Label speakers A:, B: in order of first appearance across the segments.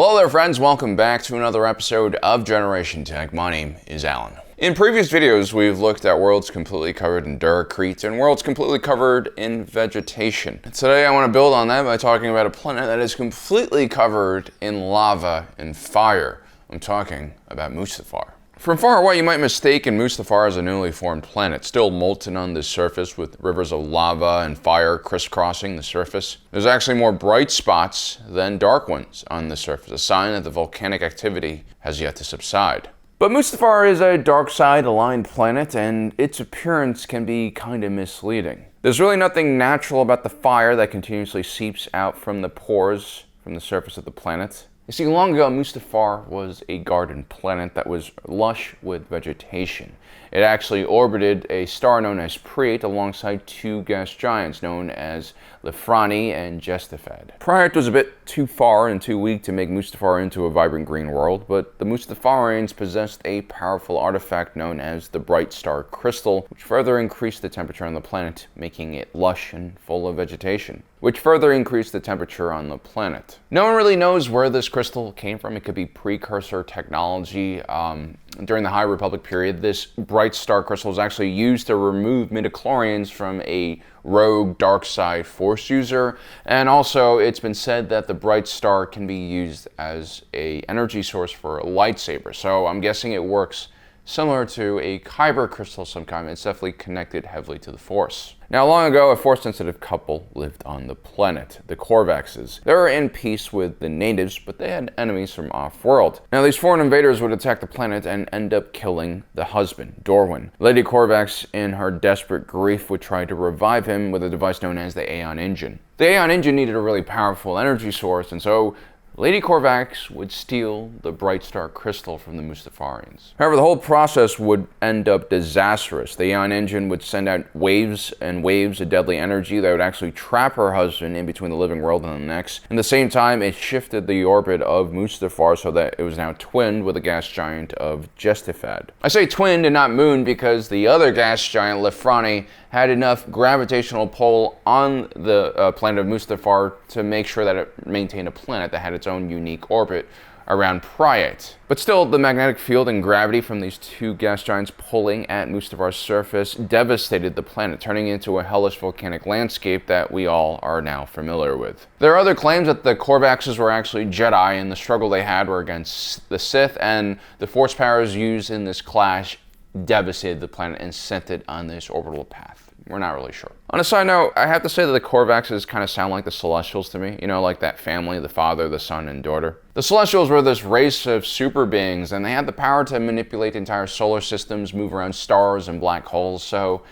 A: Hello there friends, welcome back to another episode of Generation Tech. My name is Alan. In previous videos, we've looked at worlds completely covered in dirt and worlds completely covered in vegetation. Today I want to build on that by talking about a planet that is completely covered in lava and fire. I'm talking about Mustafar. From far away, you might mistake Mustafar as a newly formed planet, still molten on the surface with rivers of lava and fire crisscrossing the surface. There's actually more bright spots than dark ones on the surface, a sign that the volcanic activity has yet to subside. But Mustafar is a dark side aligned planet, and its appearance can be kind of misleading. There's really nothing natural about the fire that continuously seeps out from the pores from the surface of the planet. You see, long ago, Mustafar was a garden planet that was lush with vegetation. It actually orbited a star known as Preet alongside two gas giants known as Lefrani and Jestifad. Preet was a bit too far and too weak to make Mustafar into a vibrant green world, but the Mustafarians possessed a powerful artifact known as the Bright Star Crystal, which further increased the temperature on the planet, making it lush and full of vegetation, which further increased the temperature on the planet. No one really knows where this crystal came from. It could be precursor technology. During the High Republic period, this Bright Star Crystal was actually used to remove midichlorians from a rogue dark side force user, and also it's been said that the Bright Star can be used as an energy source for a lightsaber. So I'm guessing it works similar to a kyber crystal of some kind. It's definitely connected heavily to the Force. Now, long ago, a Force-sensitive couple lived on the planet, the Korvaxes. They were in peace with the natives, but they had enemies from off-world. Now, these foreign invaders would attack the planet and end up killing the husband, Dorwin. Lady Korvax, in her desperate grief, would try to revive him with a device known as the Aeon Engine. The Aeon Engine needed a really powerful energy source, and so Lady Korvax would steal the Bright Star Crystal from the Mustafarians. However, the whole process would end up disastrous. The Aeon Engine would send out waves and waves of deadly energy that would actually trap her husband in between the living world and the next. At the same time, it shifted the orbit of Mustafar so that it was now twinned with the gas giant of Jestifad. I say twinned and not mooned because the other gas giant, Lefrani, had enough gravitational pull on the planet of Mustafar to make sure that it maintained a planet that had its own unique orbit around Preet. But still, the magnetic field and gravity from these two gas giants pulling at Mustafar's surface devastated the planet, turning it into a hellish volcanic landscape that we all are now familiar with. There are other claims that the Korvaxes were actually Jedi, and the struggle they had were against the Sith, and the Force powers used in this clash devastated the planet and sent it on this orbital path. We're not really sure. On a side note, I have to say that the Korvaxes kind of sound like the Celestials to me. You know, like that family, the father, the son, and daughter. The Celestials were this race of super beings, and they had the power to manipulate entire solar systems, move around stars and black holes. So,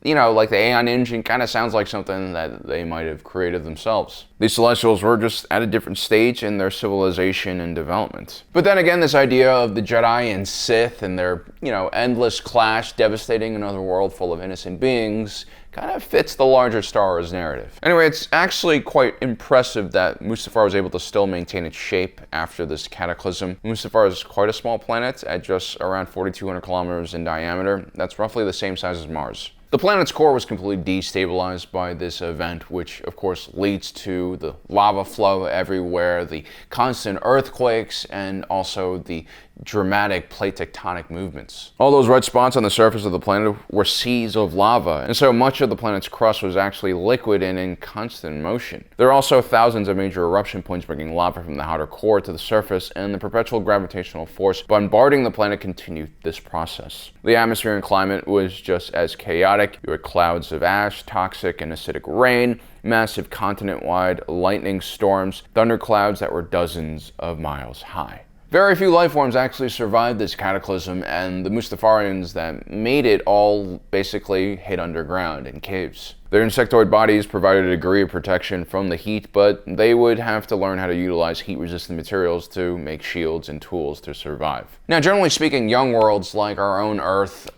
A: you know, like the Aeon Engine kind of sounds like something that they might have created themselves. These Celestials were just at a different stage in their civilization and development. But then again, this idea of the Jedi and Sith and their, endless clash devastating another world full of innocent beings kind of fits the larger Star Wars narrative. Anyway, it's actually quite impressive that Mustafar was able to still maintain its shape after this cataclysm. Mustafar is quite a small planet at just around 4,200 kilometers in diameter. That's roughly the same size as Mars. The planet's core was completely destabilized by this event, which of course leads to the lava flow everywhere, the constant earthquakes, and also the dramatic plate tectonic movements. All those red spots on the surface of the planet were seas of lava, and so much of the planet's crust was actually liquid and in constant motion. There are also thousands of major eruption points bringing lava from the outer core to the surface, and the perpetual gravitational force bombarding the planet continued this process. The atmosphere and climate was just as chaotic. You had clouds of ash, toxic and acidic rain, massive continent-wide lightning storms, thunderclouds that were dozens of miles high. Very few life forms actually survived this cataclysm, and the Mustafarians that made it all basically hid underground in caves. Their insectoid bodies provided a degree of protection from the heat, but they would have to learn how to utilize heat-resistant materials to make shields and tools to survive. Now, generally speaking, young worlds like our own Earth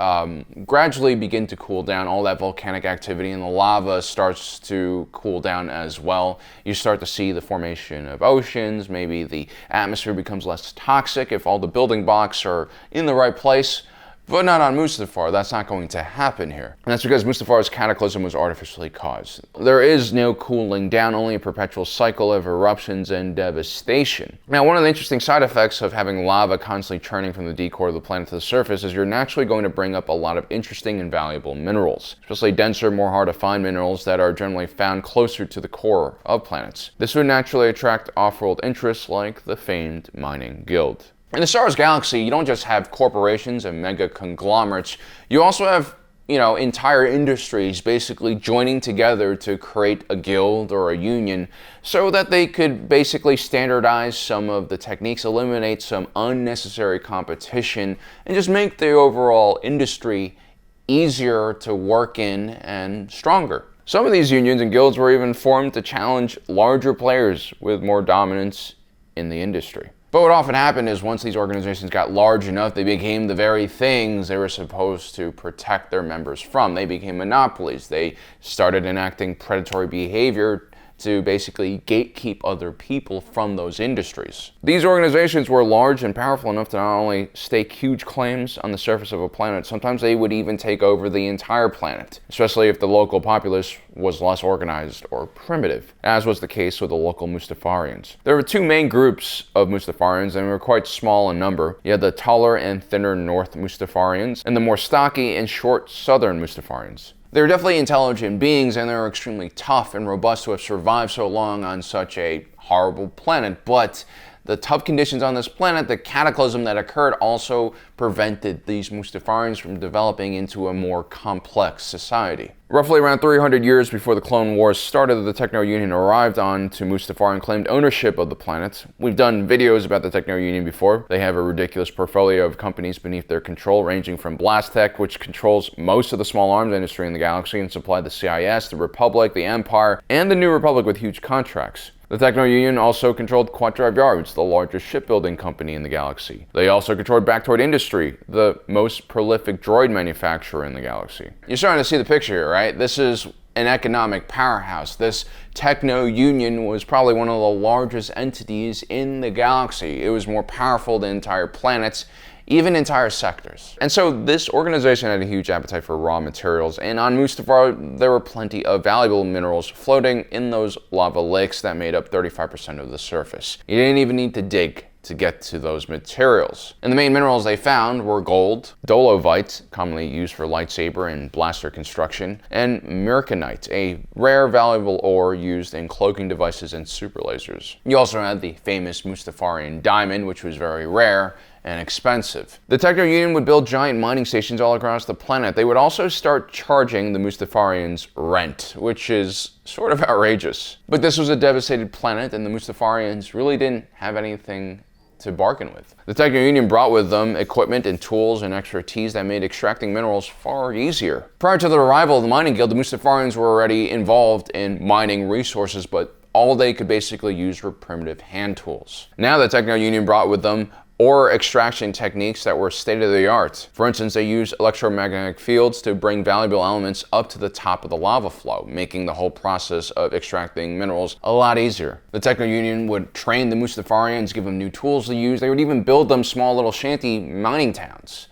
A: gradually begin to cool down. All that volcanic activity and the lava starts to cool down as well. You start to see the formation of oceans. Maybe the atmosphere becomes less toxic if all the building blocks are in the right place. But not on Mustafar. That's not going to happen here. And that's because Mustafar's cataclysm was artificially caused. There is no cooling down, only a perpetual cycle of eruptions and devastation. Now, one of the interesting side effects of having lava constantly churning from the deep core of the planet to the surface is you're naturally going to bring up a lot of interesting and valuable minerals, especially denser, more hard to find minerals that are generally found closer to the core of planets. This would naturally attract off-world interests like the famed mining guild. In the Star Wars galaxy, you don't just have corporations and mega conglomerates, you also have, entire industries basically joining together to create a guild or a union so that they could basically standardize some of the techniques, eliminate some unnecessary competition, and just make the overall industry easier to work in and stronger. Some of these unions and guilds were even formed to challenge larger players with more dominance in the industry. But what often happened is once these organizations got large enough, they became the very things they were supposed to protect their members from. They became monopolies. They started enacting predatory behavior to basically gatekeep other people from those industries. These organizations were large and powerful enough to not only stake huge claims on the surface of a planet, sometimes they would even take over the entire planet, especially if the local populace was less organized or primitive, as was the case with the local Mustafarians. There were two main groups of Mustafarians, and they were quite small in number. You had the taller and thinner North Mustafarians, and the more stocky and short Southern Mustafarians. They were definitely intelligent beings, and they were extremely tough and robust to have survived so long on such a horrible planet. But the tough conditions on this planet, the cataclysm that occurred, also prevented these Mustafarians from developing into a more complex society. Roughly around 300 years before the Clone Wars started, the Techno Union arrived on to Mustafar and claimed ownership of the planet. We've done videos about the Techno Union before. They have a ridiculous portfolio of companies beneath their control, ranging from Blastech, which controls most of the small arms industry in the galaxy and supplied the CIS, the Republic, the Empire, and the New Republic with huge contracts. The Techno Union also controlled Quadrav Yards, the largest shipbuilding company in the galaxy. They also controlled Bactoid Industry, the most prolific droid manufacturer in the galaxy. You're starting to see the picture here, right? This is an economic powerhouse. This Techno Union was probably one of the largest entities in the galaxy. It was more powerful than entire planets, even entire sectors. And so this organization had a huge appetite for raw materials, and on Mustafar there were plenty of valuable minerals floating in those lava lakes that made up 35% of the surface. You didn't even need to dig to get to those materials. And the main minerals they found were gold, dolovite, commonly used for lightsaber and blaster construction, and mercanite, a rare valuable ore used in cloaking devices and super lasers. You also had the famous Mustafarian diamond, which was very rare and expensive. The Techno Union would build giant mining stations all across the planet. They would also start charging the Mustafarians rent, which is sort of outrageous. But this was a devastated planet, and the Mustafarians really didn't have anything to bargain with. The Techno Union brought with them equipment and tools and expertise that made extracting minerals far easier. Prior to the arrival of the mining guild, the Mustafarians were already involved in mining resources, but all they could basically use were primitive hand tools. Now the Techno Union brought with them ore extraction techniques that were state-of-the-art. For instance, they used electromagnetic fields to bring valuable elements up to the top of the lava flow, making the whole process of extracting minerals a lot easier. The Techno Union would train the Mustafarians, give them new tools to use. They would even build them small little shanty mining towns.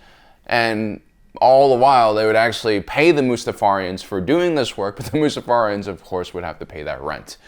A: And all the while, they would actually pay the Mustafarians for doing this work, but the Mustafarians, of course, would have to pay that rent.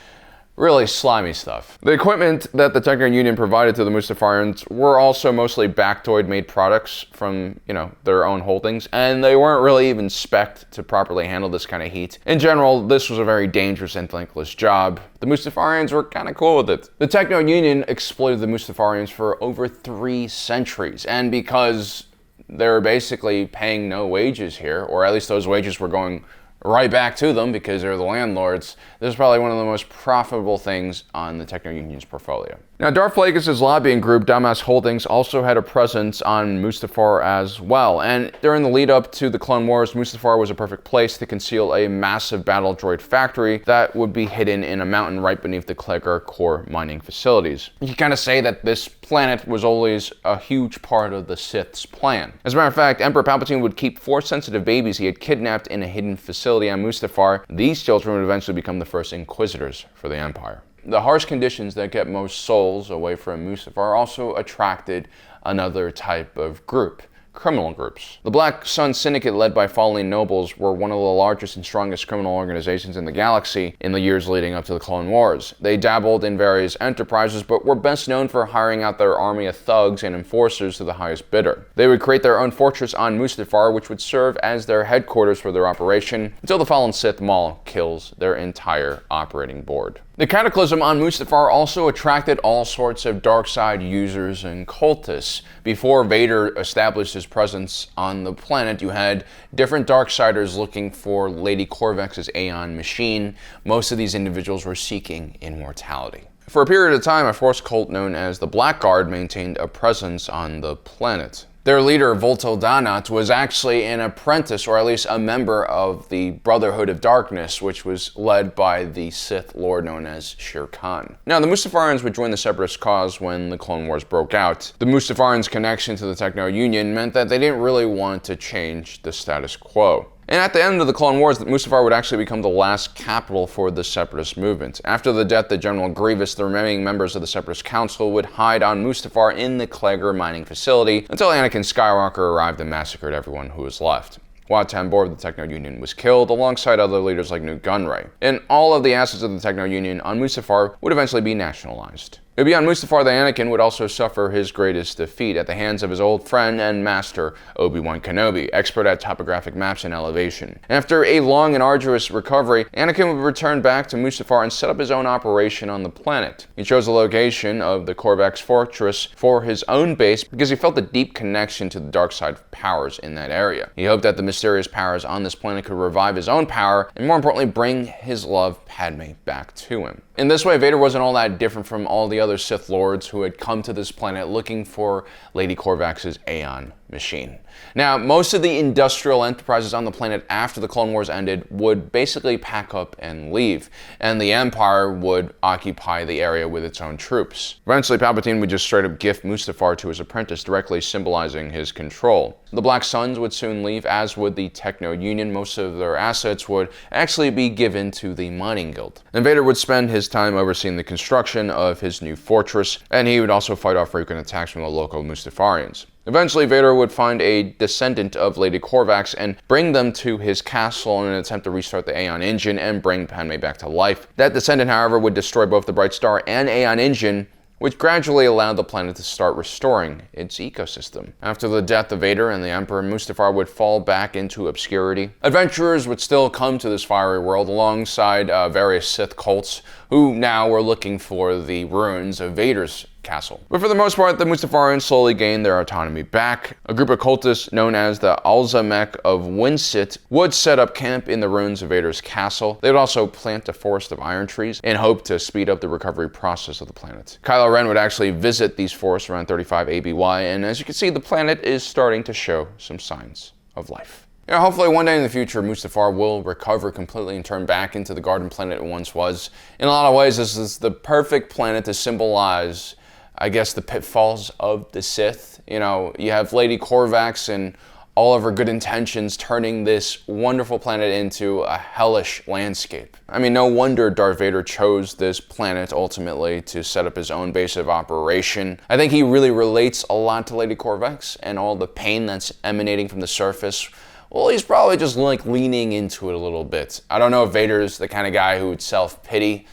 A: Really slimy stuff. The equipment that the Techno Union provided to the Mustafarians were also mostly Bactoid-made products from, their own holdings, and they weren't really even spec'd to properly handle this kind of heat. In general, this was a very dangerous and thankless job. The Mustafarians were kind of cool with it. The Techno Union exploited the Mustafarians for over 3 centuries, and because they were basically paying no wages here, or at least those wages were going right back to them because they're the landlords, this is probably one of the most profitable things on the Techno Union's portfolio. Now, Darth Plagueis' lobbying group, Dumbass Holdings, also had a presence on Mustafar as well, and during the lead up to the Clone Wars, Mustafar was a perfect place to conceal a massive battle droid factory that would be hidden in a mountain right beneath the Klegar core mining facilities. You can kind of say that this planet was always a huge part of the Sith's plan. As a matter of fact, Emperor Palpatine would keep 4 sensitive babies he had kidnapped in a hidden facility on Mustafar. These children would eventually become the first Inquisitors for the Empire. The harsh conditions that kept most souls away from Mustafar also attracted another type of group, criminal groups. The Black Sun Syndicate, led by fallen nobles, were one of the largest and strongest criminal organizations in the galaxy in the years leading up to the Clone Wars. They dabbled in various enterprises, but were best known for hiring out their army of thugs and enforcers to the highest bidder. They would create their own fortress on Mustafar, which would serve as their headquarters for their operation, until the fallen Sith Maul kills their entire operating board. The Cataclysm on Mustafar also attracted all sorts of dark side users and cultists. Before Vader established his presence on the planet, you had different Darksiders looking for Lady Corvax's Aeon machine. Most of these individuals were seeking immortality. For a period of time, a Force cult known as the Blackguard maintained a presence on the planet. Their leader, Volto Danat, was actually an apprentice, or at least a member of the Brotherhood of Darkness, which was led by the Sith Lord known as Shere Khan. Now, the Mustafarians would join the Separatist cause when the Clone Wars broke out. The Mustafarians' connection to the Techno-Union meant that they didn't really want to change the status quo. And at the end of the Clone Wars, Mustafar would actually become the last capital for the Separatist movement. After the death of General Grievous, the remaining members of the Separatist Council would hide on Mustafar in the Kleger mining facility until Anakin Skywalker arrived and massacred everyone who was left. Wat Tambor of the Techno-Union was killed alongside other leaders like Nute Gunray. And all of the assets of the Techno-Union on Mustafar would eventually be nationalized. It would be on Mustafar that Anakin would also suffer his greatest defeat at the hands of his old friend and master, Obi-Wan Kenobi, expert at topographic maps and elevation. After a long and arduous recovery, Anakin would return back to Mustafar and set up his own operation on the planet. He chose the location of the Corvax Fortress for his own base because he felt a deep connection to the dark side powers in that area. He hoped that the mysterious powers on this planet could revive his own power, and more importantly, bring his love, Padme, back to him. In this way, Vader wasn't all that different from all the other Sith Lords who had come to this planet looking for Lady Corvax's Aeon machine. Now, most of the industrial enterprises on the planet after the Clone Wars ended would basically pack up and leave, and the Empire would occupy the area with its own troops. Eventually, Palpatine would just straight up gift Mustafar to his apprentice, directly symbolizing his control. The Black Suns would soon leave, as would the Techno-Union. Most of their assets would actually be given to the Mining Guild. And Vader would spend his time overseeing the construction of his new fortress, and he would also fight off frequent attacks from the local Mustafarians. Eventually, Vader would find a descendant of Lady Corvax and bring them to his castle in an attempt to restart the Aeon engine and bring Padme back to life. That descendant, however, would destroy both the Bright Star and Aeon engine, which gradually allowed the planet to start restoring its ecosystem. After the death of Vader and the Emperor, Mustafar would fall back into obscurity. Adventurers would still come to this fiery world alongside various Sith cults who now were looking for the ruins of Vader's castle. But for the most part, the Mustafarians slowly gained their autonomy back. A group of cultists known as the Alzamek of Winsit would set up camp in the ruins of Vader's castle. They would also plant a forest of iron trees and hope to speed up the recovery process of the planet. Kylo Ren would actually visit these forests around 35 ABY, and as you can see, the planet is starting to show some signs of life. Hopefully one day in the future, Mustafar will recover completely and turn back into the garden planet it once was. In a lot of ways, this is the perfect planet to symbolize, I guess, the pitfalls of the Sith. You have Lady Corvax and all of her good intentions turning this wonderful planet into a hellish landscape. I mean, no wonder Darth Vader chose this planet ultimately to set up his own base of operation. I think he really relates a lot to Lady Corvax and all the pain that's emanating from the surface. Well, he's probably just like leaning into it a little bit. I don't know if Vader's the kind of guy who would self-pity,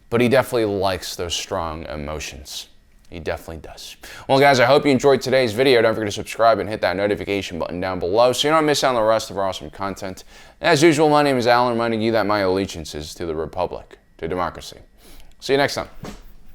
A: but he definitely likes those strong emotions. He definitely does. Well, guys, I hope you enjoyed today's video. Don't forget to subscribe and hit that notification button down below so you don't miss out on the rest of our awesome content. As usual, my name is Alan, reminding you that my allegiance is to the Republic, to democracy. See you next time.